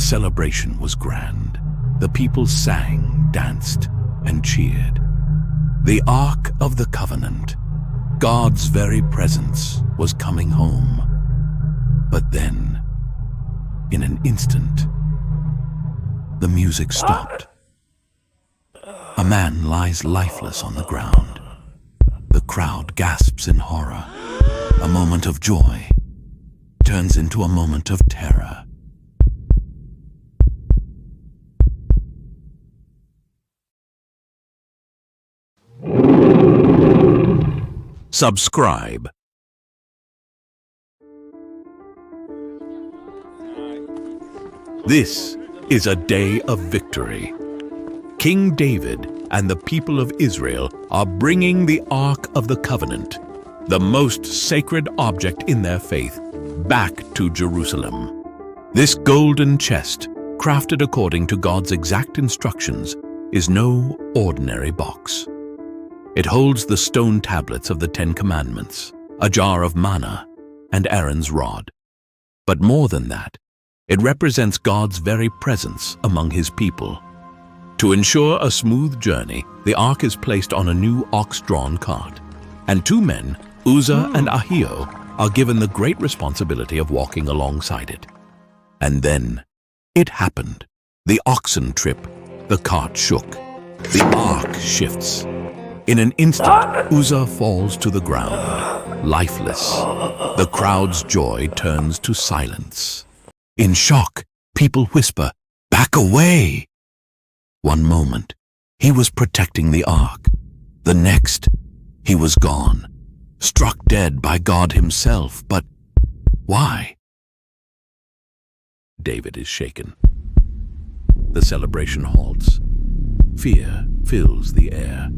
celebration was grand. The people sang, danced, and cheered. The Ark of the Covenant, God's very presence, was coming home. But then, in an instant, the music stopped. A man lies lifeless on the ground. The crowd gasps in horror. A moment of joy turns into a moment of terror. Subscribe. This is a day of victory. King David and the people of Israel are bringing the Ark of the Covenant, the most sacred object in their faith, back to Jerusalem. This golden chest, crafted according to God's exact instructions, is no ordinary box. It holds the stone tablets of the Ten Commandments, a jar of manna, and Aaron's rod. But more than that, it represents God's very presence among His people. To ensure a smooth journey, the ark is placed on a new ox-drawn cart, and two men, Uzzah and Ahio, are given the great responsibility of walking alongside it. And then, it happened. The oxen trip, the cart shook, the ark shifts. In an instant, Uzzah falls to the ground, lifeless. The crowd's joy turns to silence. In shock, people whisper, "Back away!" One moment, he was protecting the ark. The next, he was gone, struck dead by God Himself. But why? David is shaken. The celebration halts. Fear fills the air.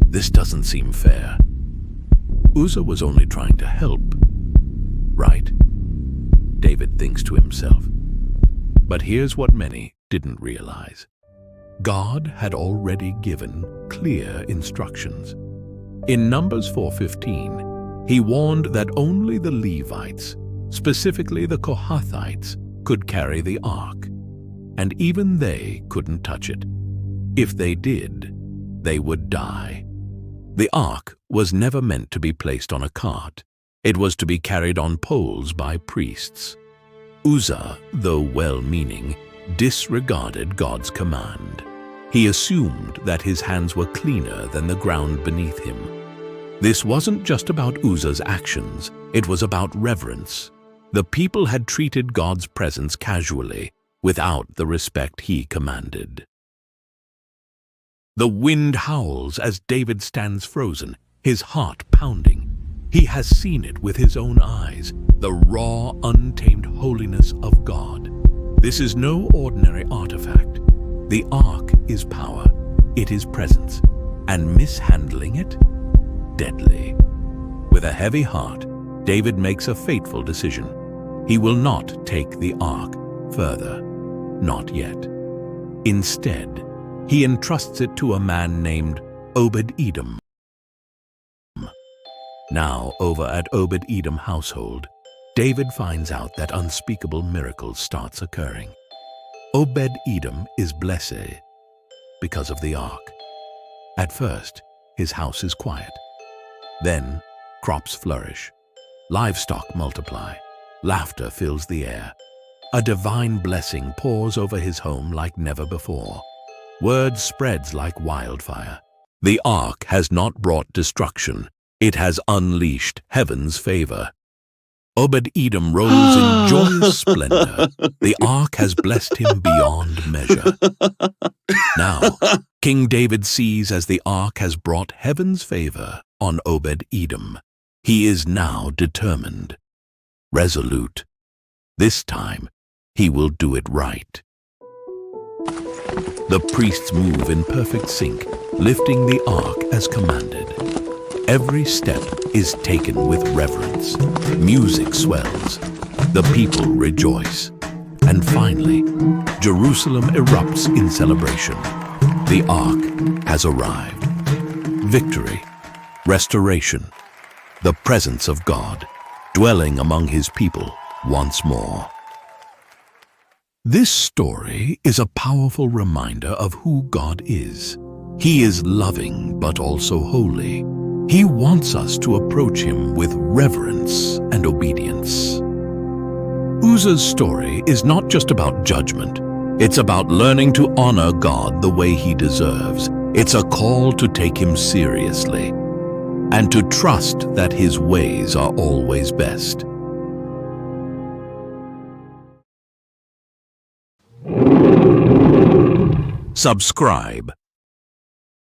This doesn't seem fair. Uzzah was only trying to help, right? David thinks to himself. But here's what many didn't realize. God had already given clear instructions. In Numbers 4:15, He warned that only the Levites, specifically the Kohathites, could carry the ark, and even they couldn't touch it. If they did, they would die. The ark was never meant to be placed on a cart. It was to be carried on poles by priests. Uzzah, though well-meaning, disregarded God's command. He assumed that his hands were cleaner than the ground beneath him. This wasn't just about Uzzah's actions, it was about reverence. The people had treated God's presence casually, without the respect He commanded. The wind howls as David stands frozen, his heart pounding. He has seen it with his own eyes, the raw, untamed holiness of God. This is no ordinary artifact. The ark is power, it is presence, and mishandling it, deadly. With a heavy heart, David makes a fateful decision. He will not take the ark further, not yet. Instead, he entrusts it to a man named Obed-Edom. Now, over at Obed-Edom household, David finds out that unspeakable miracle starts occurring. Obed-Edom is blessed because of the ark. At first, his house is quiet. Then, crops flourish, livestock multiply, laughter fills the air. A divine blessing pours over his home like never before. Word spreads like wildfire. The ark has not brought destruction. It has unleashed heaven's favor. Obed-Edom rolls in joyous splendor. The ark has blessed him beyond measure. Now, King David sees as the ark has brought heaven's favor on Obed-Edom. He is now determined, resolute. This time, he will do it right. The priests move in perfect sync, lifting the ark as commanded. Every step is taken with reverence. Music swells. The people rejoice. And finally, Jerusalem erupts in celebration. The ark has arrived. Victory, restoration, the presence of God, dwelling among His people once more. This story is a powerful reminder of who God is. He is loving but also holy. He wants us to approach Him with reverence and obedience. Uzzah's story is not just about judgment. It's about learning to honor God the way He deserves. It's a call to take Him seriously and to trust that His ways are always best. Subscribe